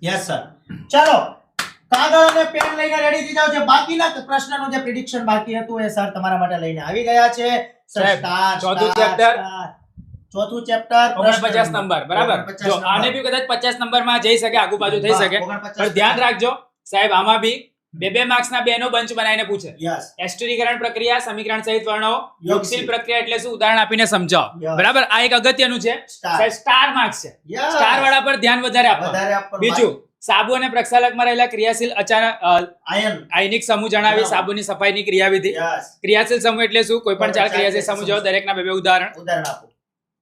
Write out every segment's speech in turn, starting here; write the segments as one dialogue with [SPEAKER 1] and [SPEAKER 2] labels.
[SPEAKER 1] Yes sir. ચાલો કાગળ અને પેન લઈને રેડી થઈ જાવ. જે બાકીના પ્રશ્નનું જે પ્રિડિક્શન બાકી હતું એ સર તમારા માટે લઈને આવી ગયા છે.
[SPEAKER 2] સાહેબ,
[SPEAKER 1] સ્ટાર,
[SPEAKER 2] ચોથું
[SPEAKER 1] સ્ટાર,
[SPEAKER 2] chapter.
[SPEAKER 1] સ્ટાર. ચોથું ચેપ્ટર
[SPEAKER 2] 49 નંબર બરાબર. જો આને બી કદાચ 50 નંબરમાં જઈ શકે, આગુ પાછું થઈ શકે, પણ ધ્યાન રાખજો સાહેબ, આમાં બી બે માર્ક્સના બે નો બંચ બનાવીને પૂછે.
[SPEAKER 1] યસ
[SPEAKER 2] એસ્ટરીકરણ પ્રક્રિયા, સમીકરણ સહિત વર્ણવો,
[SPEAKER 1] યોગશીલ
[SPEAKER 2] યોગશીલ પ્રક્રિયા એટલે શું, ઉદાહરણ આપીને સમજાવો.
[SPEAKER 1] Yes.
[SPEAKER 2] બરાબર. આ એક અગત્યનું છે
[SPEAKER 1] સ્ટાર.
[SPEAKER 2] સાહેબ, સ્ટાર માર્ક્સ છે.
[SPEAKER 1] Yes.
[SPEAKER 2] સ્ટાર વાળા પર ધ્યાન વધારે આપવાનું.
[SPEAKER 1] વધારે આપવાનું.
[SPEAKER 2] બીજું, સાબુ અને પ્રક્ષાલકમાં રહેલા ક્રિયાશીલ અચાનક
[SPEAKER 1] આયન.
[SPEAKER 2] આયનિક સમૂહ જણાવી,
[SPEAKER 1] બરાબર.
[SPEAKER 2] સાબુની સફાઈની ક્રિયાવિધિ.
[SPEAKER 1] યસ
[SPEAKER 2] ક્રિયાશીલ સમૂહ એટલે શું, કોઈ પણ ચાર ક્રિયાશીલ સમૂહ જો દરેકના બે ઉદાહરણ.
[SPEAKER 1] ઉદાહરણ આપો.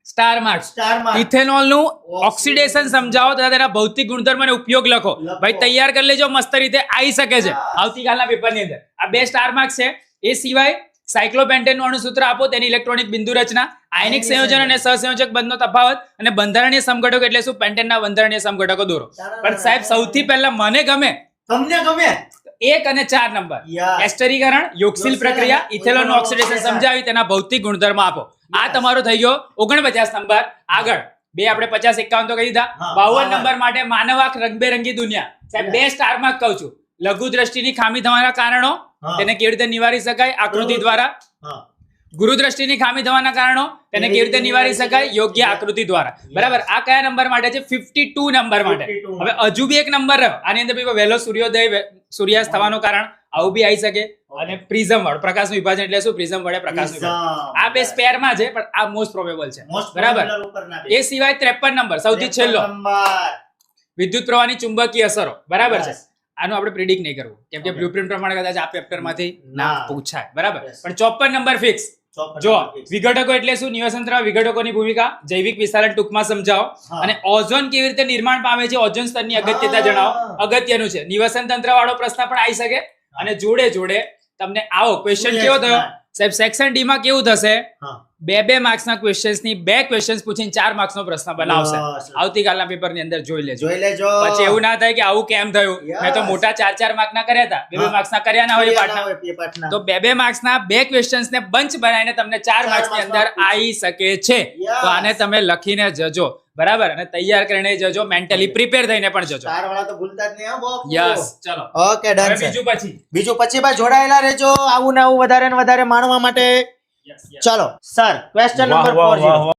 [SPEAKER 2] Star marks.
[SPEAKER 1] સ્ટાર માં
[SPEAKER 2] ઇથેનોલ નું ઓક્સિડેશન સમજાવો તથા તેના ભૌતિક ગુણધર્મ અને ઉપયોગ લખો. ભાઈ તૈયાર કરી લેજો, મસ્ત રીતે આવી શકે છે આવતીકાલના પેપરની અંદર. આ બે સ્ટાર માર્ક્સ છે. એ સિવાય સાયક્લોપેન્ટેન નું અણુસૂત્ર આપો, તેની ઇલેક્ટ્રોનિક બિંદુ રચના, આયનિક સંયોજન અને સહસંયોજક બંધનો તફાવત અને બંધારણીય સમઘટકો એટલે શું, પેન્ટેનના બંધારણીય સમઘટકો દોરો. પણ સાહેબ સૌથી પહેલા મને ગમે
[SPEAKER 1] તમને ગમે
[SPEAKER 2] 1 અને 4 નંબર.
[SPEAKER 1] યસ
[SPEAKER 2] એસ્ટરીકરણ, યોગશીલ પ્રક્રિયા, ઇથેનોલ નું ઓક્સિડેશન સમજાવી તેના ભૌતિક ગુણધર્મ આપો. આ તમારો થઈ ગયો 49 નંબર. આગળ બે આપણે 50 51 તો કહી દીધા.
[SPEAKER 1] હા,
[SPEAKER 2] 52 નંબર માટે માનવાક રંગબેરંગી દુનિયા. સાહેબ બે સ્ટાર માર્ક કહું છું. લઘુ દ્રષ્ટિની ખામી થવાના કારણો,
[SPEAKER 1] હા.
[SPEAKER 2] તેને કેવી રીતે નિવારી શકાય, આકૃતિ દ્વારા.
[SPEAKER 1] હા
[SPEAKER 2] ગુરુ દ્રષ્ટિની ખામી થવાના કારણો, તેને કેવી રીતે નિવારી શકાય, યોગ્ય આકૃતિ દ્વારા. બરાબર. આ કયા નંબર માટે છે? 52 નંબર માટે.
[SPEAKER 1] 52.
[SPEAKER 2] હવે હજુ બી એક નંબર રહ્યો. આની અંદર બી વહેલો સૂર્યોદય, સૂર્યાસ્ત થવાનું કારણ આવું બી આવી શકે. અને પ્રિઝમ વાળું, પ્રકાશનું વિભાજન એટલે શું, પ્રિઝમ વડે પ્રકાશનું વિભાજન. આ બે સ્પેર માં છે, પણ આ મોસ્ટ પ્રોબેબલ છે. બરાબર. એ સિવાય 53 નંબર સૌથી છેલ્લો, વિદ્યુત પ્રવાહની ચુંબકીય અસરો. બરાબર છે. આનું આપણે પ્રિડિક્ટ નહીં કરવું, કેમ કે બ્લુપ્રિન્ટ પ્રમાણે કદાચ આ પેપર માંથી ના પૂછાય. બરાબર. પણ 54 નંબર ફિક્સ. જો વિઘટકો એટલે શું, નિવસનતંત્રમાં વિઘટકોની ભૂમિકા, જૈવિક વિસ્તરણ ટૂંકમાં સમજાવો, અને ઓઝોન કેવી રીતે નિર્માણ પામે છે, ઓઝોન સ્તરની અગત્યતા જણાવો. અગત્યનું છે. નિવસન તંત્ર વાળો પ્રશ્ન પણ આવી શકે. અને જોડે જોડે તમને આવો ક્વેશ્ચન કેવો થયો સાહેબ, સેક્શન ડી માં કેવું થશે, બે માર્ક્સના ક્વેશ્ચન્સ ની 2 ક્વેશ્ચન્સ પૂછીને 4 માર્ક્સનો પ્રશ્ન બનાવશે. આવતીકાલના પેપર ની અંદર જોઈ લેજો. પછી એવું ના થાય કે આવું કેમ થયું, મેં તો મોટા 4 માર્કના કર્યા હતા, 2 માર્ક્સના કર્યા ના હોય પાઠના. તો 2 માર્ક્સના 2 ક્વેશ્ચન્સ ને બંચ બનાવીને તમને 4 માર્ક્સ ની અંદર આવી શકે છે. તો આને તમે લખીને જજો. બરાબર. અને તૈયાર કરીને જજો, મેન્ટલી પ્રિપેર થઈને પણ જજો.
[SPEAKER 1] સ્ટાર વાળા તો ભૂલતા જ નહીં હો બોપ.
[SPEAKER 2] યસ. ચલો
[SPEAKER 1] ઓકે ડન
[SPEAKER 2] હવે બીજું પછી
[SPEAKER 1] ભાઈ જોડાયેલા રહેજો આવું ને આવું વધારે ને વધારે માણવા માટે. ચલો સર ક્વેશ્ચન નંબર 40.